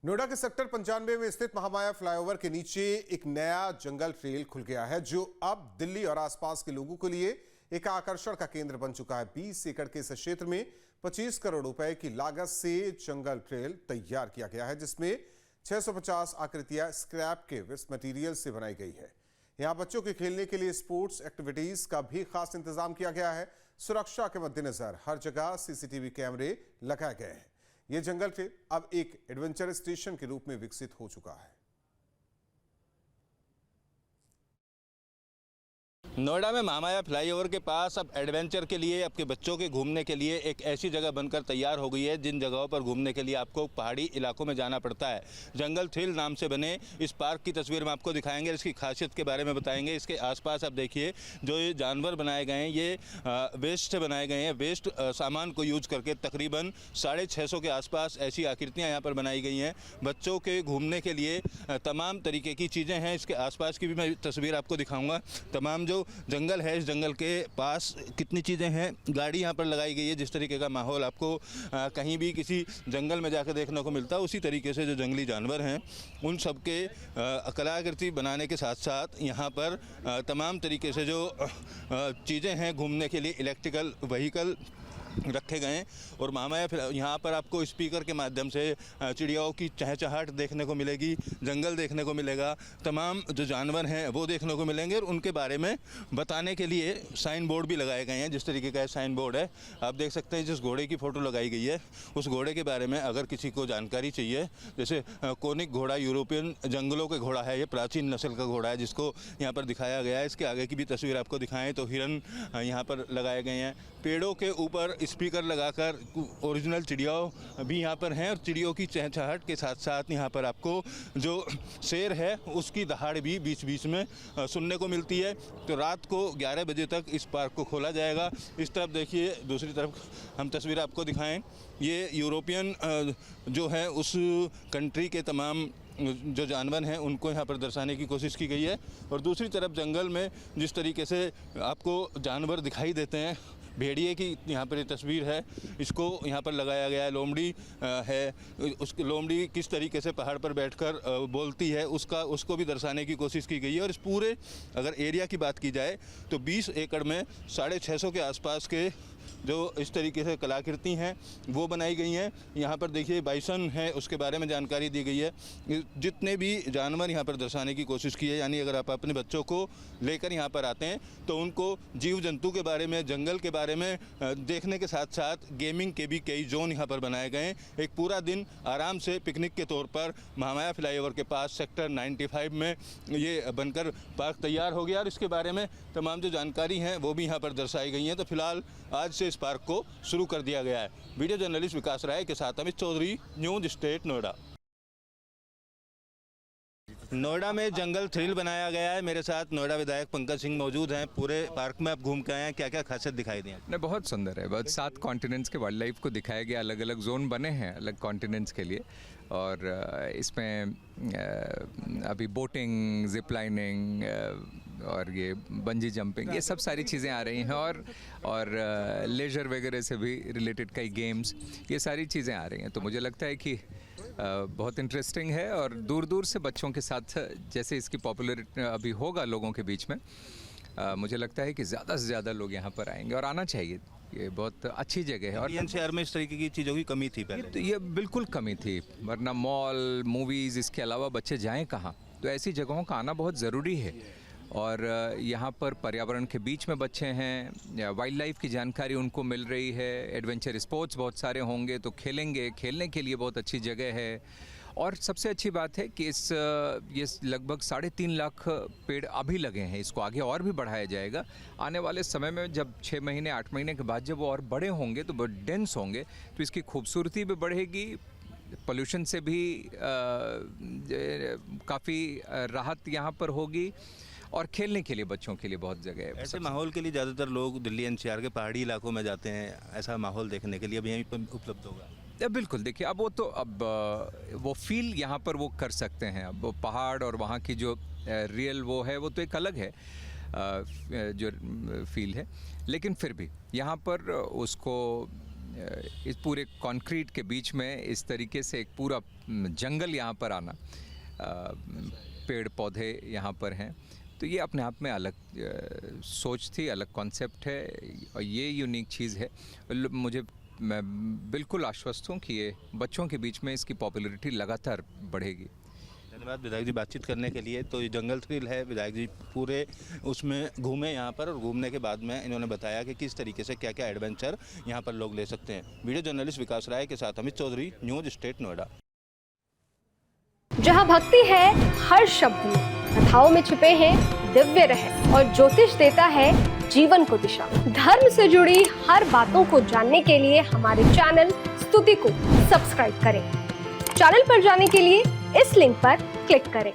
नोएडा के सेक्टर 95 में स्थित महामाया फ्लाईओवर के नीचे एक नया जंगल ट्रेल खुल गया है, जो अब दिल्ली और आसपास के लोगों के लिए एक आकर्षण का केंद्र बन चुका है। 20 एकड़ के इस क्षेत्र में 25 करोड़ रुपए की लागत से जंगल ट्रेल तैयार किया गया है, जिसमें 650 आकृतियां स्क्रैप के वेस्ट मटेरियल से बनाई गई है। यहाँ बच्चों के खेलने के लिए स्पोर्ट्स एक्टिविटीज का भी खास इंतजाम किया गया है। सुरक्षा के मद्देनजर हर जगह सीसीटीवी कैमरे लगाए गए हैं। यह जंगल ट्रेल अब एक एडवेंचर स्टेशन के रूप में विकसित हो चुका है। नोएडा में महामाया फ्लाईओवर के पास अब एडवेंचर के लिए, आपके बच्चों के घूमने के लिए एक ऐसी जगह बनकर तैयार हो गई है जिन जगहों पर घूमने के लिए आपको पहाड़ी इलाकों में जाना पड़ता है। जंगल थ्रिल नाम से बने इस पार्क की तस्वीर में आपको दिखाएंगे, इसकी खासियत के बारे में बताएंगे। इसके आसपास आप देखिए जो ये जानवर बनाए गए हैं, ये वेस्ट से बनाए गए हैं। वेस्ट सामान को यूज करके तकरीबन 650 के आसपास ऐसी आकृतियाँ यहाँ पर बनाई गई हैं। बच्चों के घूमने के लिए तमाम तरीके की चीज़ें हैं। इसके आसपास की भी मैं तस्वीर आपको दिखाऊंगा। तमाम जो जंगल है, इस जंगल के पास कितनी चीज़ें हैं, गाड़ी यहाँ पर लगाई गई है। जिस तरीके का माहौल आपको कहीं भी किसी जंगल में जाकर देखने को मिलता है, उसी तरीके से जो जंगली जानवर हैं उन सब के कलाकृति बनाने के साथ साथ यहाँ पर तमाम तरीके से जो चीज़ें हैं घूमने के लिए, इलेक्ट्रिकल व्हीकल रखे गए हैं। और महामाया फिर यहाँ पर आपको स्पीकर के माध्यम से चिड़ियाओं की चहचहाट देखने को मिलेगी, जंगल देखने को मिलेगा, तमाम जो जानवर हैं वो देखने को मिलेंगे। और उनके बारे में बताने के लिए साइन बोर्ड भी लगाए गए हैं। जिस तरीके का साइन बोर्ड है आप देख सकते हैं, जिस घोड़े की फ़ोटो लगाई गई है उस घोड़े के बारे में अगर किसी को जानकारी चाहिए, जैसे कोनिक घोड़ा यूरोपियन जंगलों के घोड़ा है, ये प्राचीन नस्ल का घोड़ा है जिसको यहाँ पर दिखाया गया है। इसके आगे की भी तस्वीर आपको दिखाएँ तो हिरन यहाँ पर लगाए गए हैं। पेड़ों के ऊपर स्पीकर लगाकर ओरिजिनल चिड़ियाओं भी यहाँ पर हैं। और चिड़ियों की चहचहाहट के साथ साथ यहाँ पर आपको जो शेर है उसकी दहाड़ भी बीच बीच में सुनने को मिलती है। तो रात को 11 बजे तक इस पार्क को खोला जाएगा। इस तरफ देखिए, दूसरी तरफ हम तस्वीर आपको दिखाएं, ये यूरोपियन जो है उस कंट्री के तमाम जो जानवर हैं उनको यहाँ पर दर्शाने की कोशिश की गई है। और दूसरी तरफ जंगल में जिस तरीके से आपको जानवर दिखाई देते हैं, भेड़िए की यहाँ पर ये तस्वीर है, इसको यहाँ पर लगाया गया है। लोमड़ी है, उसकी लोमड़ी किस तरीके से पहाड़ पर बैठकर बोलती है उसको भी दर्शाने की कोशिश की गई है। और इस पूरे अगर एरिया की बात की जाए तो 20 एकड़ में 650 के आसपास के जो इस तरीके से कलाकृति हैं वो बनाई गई हैं। यहाँ पर देखिए बाइसन है, उसके बारे में जानकारी दी गई है। जितने भी जानवर यहाँ पर दर्शाने की कोशिश की है, यानी अगर आप अपने बच्चों को लेकर यहाँ पर आते हैं तो उनको जीव जंतु के बारे में, जंगल के बारे में देखने के साथ साथ गेमिंग के भी कई जोन यहाँ पर बनाए गए हैं। एक पूरा दिन आराम से पिकनिक के तौर पर महामाया फ्लाईओवर के पास सेक्टर 95 में ये बनकर पार्क तैयार हो गया। और इसके बारे में तमाम जो जानकारी हैं वो भी यहाँ पर दर्शाई गई हैं। तो फिलहाल आज से इस पार्क को शुरू कर दिया गया है। वीडियो जर्नलिस्ट विकास राय के साथ अमित चौधरी, न्यूज स्टेट नोएडा। नोएडा में जंगल थ्रिल बनाया गया है। मेरे साथ नोएडा विधायक पंकज सिंह मौजूद हैं। पूरे पार्क में आप घूम के आए हैं, क्या क्या खासियत दिखाई दी? नहीं, बहुत सुंदर है। बहुत 7 कॉन्टिनेंट्स के वाइल्ड लाइफ को दिखाया गया। अलग अलग जोन बने हैं अलग कॉन्टिनेंट्स के लिए। और इसमें अभी बोटिंग, जिप लाइनिंग और ये बंजी जंपिंग, ये सब सारी चीज़ें आ रही हैं। और लेजर वगैरह से भी रिलेटेड कई गेम्स, ये सारी चीज़ें आ रही हैं। तो मुझे लगता है कि बहुत इंटरेस्टिंग है। और दूर दूर से बच्चों के साथ जैसे इसकी पॉपुलरिटी अभी होगा लोगों के बीच में, मुझे लगता है कि ज़्यादा से ज़्यादा लोग यहाँ पर आएंगे और आना चाहिए। ये बहुत अच्छी जगह है। और एनसीआर में इस तरीके की चीज़ों की कमी थी पहले, तो ये बिल्कुल कमी थी, वरना मॉल, मूवीज़, इसके अलावा बच्चे जाएं कहाँ? तो ऐसी जगहों का आना बहुत ज़रूरी है। और यहाँ पर पर्यावरण के बीच में बच्चे हैं, वाइल्ड लाइफ की जानकारी उनको मिल रही है, एडवेंचर स्पोर्ट्स बहुत सारे होंगे तो खेलेंगे, खेलने के लिए बहुत अच्छी जगह है। और सबसे अच्छी बात है कि ये लगभग 3.5 लाख पेड़ अभी लगे हैं। इसको आगे और भी बढ़ाया जाएगा। आने वाले समय में जब 6 महीने 8 महीने के बाद जब वो और बड़े होंगे तो बहुत डेंस होंगे, तो इसकी खूबसूरती भी बढ़ेगी, पोल्यूशन से भी काफ़ी राहत यहाँ पर होगी। और खेलने के लिए बच्चों के लिए बहुत जगह है। ऐसे माहौल के लिए ज़्यादातर लोग दिल्ली एनसीआर के पहाड़ी इलाकों में जाते हैं। ऐसा माहौल देखने के लिए अभी यहीं पर उपलब्ध होगा? बिल्कुल, देखिए अब वो फील यहाँ पर वो कर सकते हैं। अब वो पहाड़ और वहाँ की जो रियल वो है वो तो एक अलग है जो फील है, लेकिन फिर भी यहाँ पर उसको इस पूरे कंक्रीट के बीच में इस तरीके से एक पूरा जंगल यहाँ पर आना, पेड़ पौधे यहाँ पर हैं, तो ये अपने आप में अलग सोच थी, अलग कॉन्सेप्ट है और ये यूनिक चीज़ है। मैं बिल्कुल आश्वस्त हूँ कि ये बच्चों के बीच में इसकी पॉपुलैरिटी लगातार बढ़ेगी। धन्यवाद विधायक जी बातचीत करने के लिए। तो ये जंगल थ्रिल है, विधायक जी पूरे उसमें घूमे यहाँ पर और घूमने के बाद में इन्होंने बताया कि किस तरीके से क्या क्या एडवेंचर यहाँ पर लोग ले सकते हैं। वीडियो जर्नलिस्ट विकास राय के साथ अमित चौधरी, न्यूज स्टेट नोएडा। जहाँ भक्ति है हर शब्द में, कथाओं में छिपे हैं दिव्य रहस्य और ज्योतिष देता है जीवन को दिशा। धर्म से जुड़ी हर बातों को जानने के लिए हमारे चैनल स्तुति को सब्सक्राइब करें। चैनल पर जाने के लिए इस लिंक पर क्लिक करें।